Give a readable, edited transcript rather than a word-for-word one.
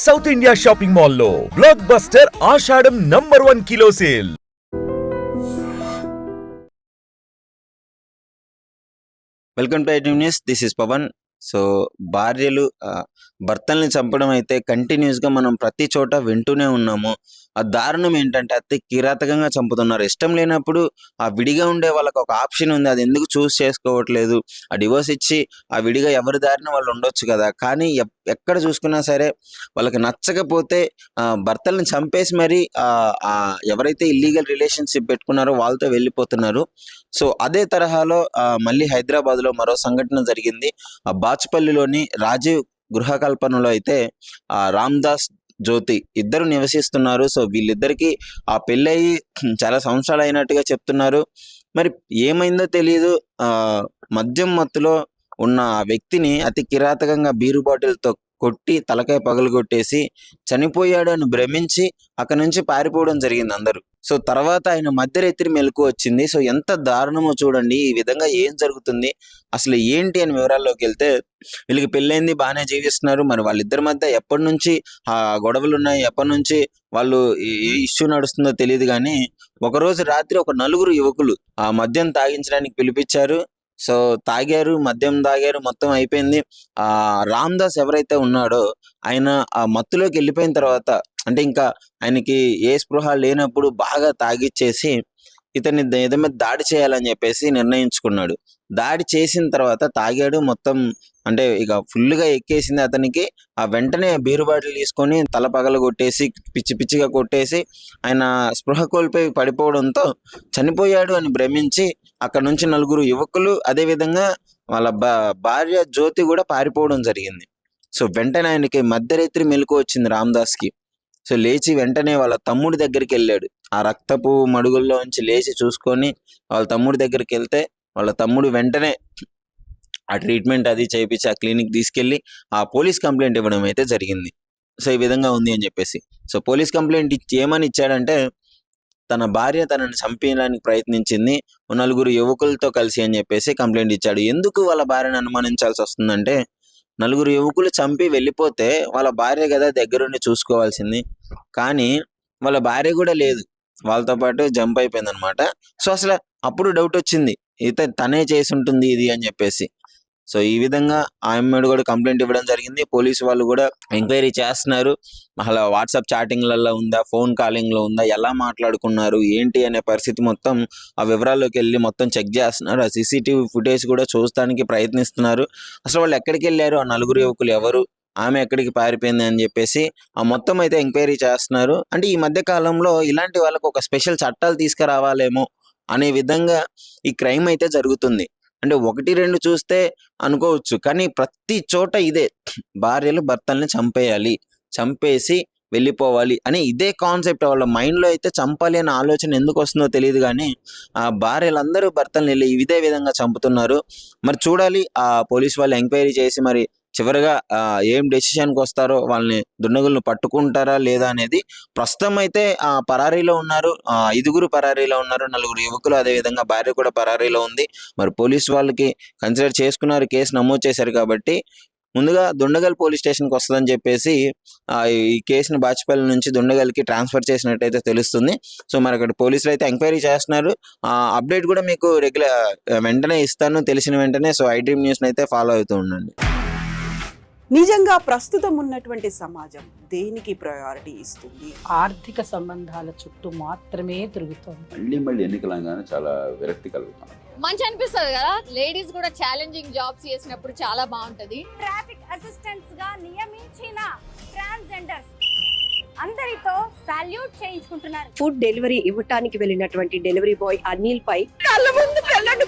South India shopping మాల్లో blockbuster Ashadham #1 kilo sale. Welcome to iDream news. This is Pavan. So భార్యలు భర్తల్ని చంపడం అయితే కంటిన్యూస్గా మనం ప్రతి చోట వింటూనే ఉన్నాము. ఆ దారుణం ఏంటంటే అతి కిరాతకంగా చంపుతున్నారు. ఇష్టం లేనప్పుడు ఆ విడిగా ఉండే వాళ్ళకి ఒక ఆప్షన్ ఉంది, అది ఎందుకు చూస్ చేసుకోవట్లేదు? ఆ డివోర్స్ ఇచ్చి ఆ విడిగా ఎవరి దారిన వాళ్ళు ఉండొచ్చు కదా. కానీ ఎక్కడ చూసుకున్నా సరే వాళ్ళకి నచ్చకపోతే భర్తల్ని చంపేసి మరి ఎవరైతే ఇల్లీగల్ రిలేషన్షిప్ పెట్టుకున్నారో వాళ్ళతో వెళ్ళిపోతున్నారు. సో అదే తరహాలో మళ్ళీ హైదరాబాద్లో మరో సంఘటన జరిగింది. ఆ బాచుపల్లిలోని రాజీవ్ గృహకల్పనలో అయితే రామ్దాస్ జ్యోతి ఇద్దరు నివసిస్తున్నారు. సో వీళ్ళిద్దరికి ఆ పెళ్ళయి చాలా సంవత్సరాలు అయినట్టుగా చెప్తున్నారు. మరి ఏమైందో తెలియదు. మద్యం మత్తులో ఉన్న ఆ వ్యక్తిని అతి కిరాతకంగా బీరు బాటిల్తో కొట్టి తలకాయ పగలగొట్టేసి చనిపోయాడు అని భ్రమించి అక్కడి నుంచి పారిపోవడం జరిగింది అందరూ. సో తర్వాత ఆయన మధ్యరాత్రి మెలకు వచ్చింది. సో ఎంత దారుణమో చూడండి. ఈ విధంగా ఏం జరుగుతుంది, అసలు ఏంటి అని వివరాల్లోకి వెళ్తే, వీళ్ళకి పెళ్ళైంది, బాగానే జీవిస్తున్నారు. మరి వాళ్ళిద్దరి మధ్య ఎప్పటి నుంచి ఆ గొడవలు ఉన్నాయి, ఎప్పటి నుంచి వాళ్ళు ఏ ఇష్యూ నడుస్తుందో తెలియదు. కానీ ఒకరోజు రాత్రి ఒక నలుగురు యువకులు ఆ మద్యం తాగించడానికి పిలిపించారు. సో తాగారు, మద్యం తాగారు, మొత్తం అయిపోయింది. రామ్దాస్ ఎవరైతే ఉన్నాడో ఆయన ఆ మత్తులోకి వెళ్ళిపోయిన తర్వాత, అంటే ఇంకా ఆయనకి ఏ స్పృహ లేనప్పుడు బాగా తాగిచ్చేసి ఇతన్ని ఏదో మీద దాడి చేయాలని చెప్పేసి నిర్ణయించుకున్నాడు. దాడి చేసిన తర్వాత తాగాడు మొత్తం, అంటే ఇక ఫుల్గా ఎక్కేసింది అతనికి. ఆ వెంటనే బీరు బాటిల్ తీసుకొని తల పగల కొట్టేసి పిచ్చి పిచ్చిగా కొట్టేసి ఆయన స్పృహ కోల్పోయి పడిపోవడంతో చనిపోయాడు అని భ్రమించి అక్కడ నుంచి నలుగురు యువకులు, అదేవిధంగా వాళ్ళ భార్య జ్యోతి కూడా పారిపోవడం జరిగింది. సో వెంటనే ఆయనకి మధ్యరాత్రి మెలకు వచ్చింది రామ్దాస్కి. సో లేచి వెంటనే వాళ్ళ తమ్ముడి దగ్గరికి వెళ్ళాడు. ఆ రక్తపు మడుగుల్లో నుంచి లేచి చూసుకొని వాళ్ళ తమ్ముడి దగ్గరికి వెళ్తే వాళ్ళ తమ్ముడు వెంటనే ఆ ట్రీట్మెంట్ అది చేయించి ఆ క్లినిక్ తీసుకెళ్ళి ఆ పోలీస్ కంప్లైంట్ ఇవ్వడం అయితే జరిగింది. సో ఈ విధంగా ఉంది అని చెప్పేసి. సో పోలీస్ కంప్లైంట్ ఏమని ఇచ్చాడంటే, తన భార్య తనని చంపేయడానికి ప్రయత్నించింది నలుగురు యువకులతో కలిసి అని చెప్పేసి కంప్లైంట్ ఇచ్చాడు. ఎందుకు వాళ్ళ భార్యను అనుమానించాల్సి వస్తుందంటే, నలుగురు యువకులు చంపి వెళ్ళిపోతే వాళ్ళ భార్య కదా దగ్గరుండి చూసుకోవాల్సింది. కానీ వాళ్ళ భార్య కూడా లేదు, వాళ్ళతో పాటు జంప్ అయిపోయింది అనమాట. సో అసలు అప్పుడు డౌట్ వచ్చింది, తనే చేసి ఉంటుంది ఇది అని చెప్పేసి. సో ఈ విధంగా ఆమెడు కూడా కంప్లైంట్ ఇవ్వడం జరిగింది. పోలీసు వాళ్ళు కూడా ఎంక్వైరీ చేస్తున్నారు. అలా వాట్సాప్ చాటింగ్లలో ఉందా, ఫోన్ కాలింగ్లో ఉందా, ఎలా మాట్లాడుకున్నారు ఏంటి అనే పరిస్థితి మొత్తం ఆ వివరాల్లోకి వెళ్ళి మొత్తం చెక్ చేస్తున్నారు. ఆ సీసీటీవీ ఫుటేజ్ కూడా చూడటానికి ప్రయత్నిస్తున్నారు. అసలు వాళ్ళు ఎక్కడికి వెళ్ళారు, ఆ నలుగురు యువకులు ఎవరు, ఆమె ఎక్కడికి పారిపోయింది అని చెప్పేసి ఆ మొత్తం అయితే ఎంక్వైరీ చేస్తున్నారు. అంటే ఈ మధ్య కాలంలో ఇలాంటి వాళ్ళకు ఒక స్పెషల్ చట్టాలు తీసుకురావాలేమో అనే విధంగా ఈ క్రైమ్ అయితే జరుగుతుంది. అంటే 1-2 చూస్తే అనుకోవచ్చు, కానీ ప్రతి చోట ఇదే, భార్యలు భర్తల్ని చంపేయాలి, చంపేసి వెళ్ళిపోవాలి అని ఇదే కాన్సెప్ట్. వాళ్ళ మైండ్లో అయితే చంపాలి అనే ఆలోచన ఎందుకు వస్తుందో తెలియదు. కానీ ఆ భార్యలందరూ భర్తల్ని వెళ్ళి ఇదే విధంగా చంపుతున్నారు. మరి చూడాలి ఆ పోలీస్ వాళ్ళు ఎంక్వైరీ చేసి మరి చివరిగా ఏం డెసిషన్కి వస్తారో, వాళ్ళని దుండగులను పట్టుకుంటారా లేదా అనేది. ప్రస్తుతం అయితే పరారీలో ఉన్నారు, 5గురు పరారీలో ఉన్నారు, 4 యువకులు, అదేవిధంగా భార్య కూడా పరారీలో ఉంది. మరి పోలీసు వాళ్ళకి కన్సిడర్ చేసుకున్నారు, కేసు నమోదు చేశారు. కాబట్టి ముందుగా దుండగల్ పోలీస్ స్టేషన్కి వస్తుందని చెప్పేసి ఈ కేసుని బాచుపల్లి నుంచి దుండగల్కి ట్రాన్స్ఫర్ చేసినట్టయితే తెలుస్తుంది. సో మరి అక్కడ పోలీసులు అయితే ఎంక్వైరీ చేస్తున్నారు. అప్డేట్ కూడా మీకు వెంటనే ఇస్తాను, తెలిసిన వెంటనే. సో ఐడ్రీమ్ న్యూస్ని అయితే ఫాలో అవుతూ ఉండండి. నిజంగా ప్రస్తుతం ఉన్నటువంటి సమాజం దేనికి ప్రయారిటీ ఇస్తుంది? ఆర్థిక సంబంధాల చుట్టూ మాత్రమే తిరుగుతోంది. మళ్ళీ ఎన్నికలంగానే చాలా విరక్తి కలుగుతాం. మంచి అనిపిస్తుంది కదా, లేడీస్ కూడా ఛాలెంజింగ్ జాబ్స్ చేసినప్పుడు చాలా బాగుంటది. ట్రాఫిక్ అసిస్టెంట్స్ గా నియమించిన ట్రాన్స్జెండర్స్ అందరితో సాల్యూట్ చేయించుకుంటున్నారు. ఫుడ్ డెలివరీ ఇవ్వటానికి వెళ్ళినటువంటి డెలివరీ బాయ్ అనిల్ పై కళ్ళ ముందు పెళ్ళండి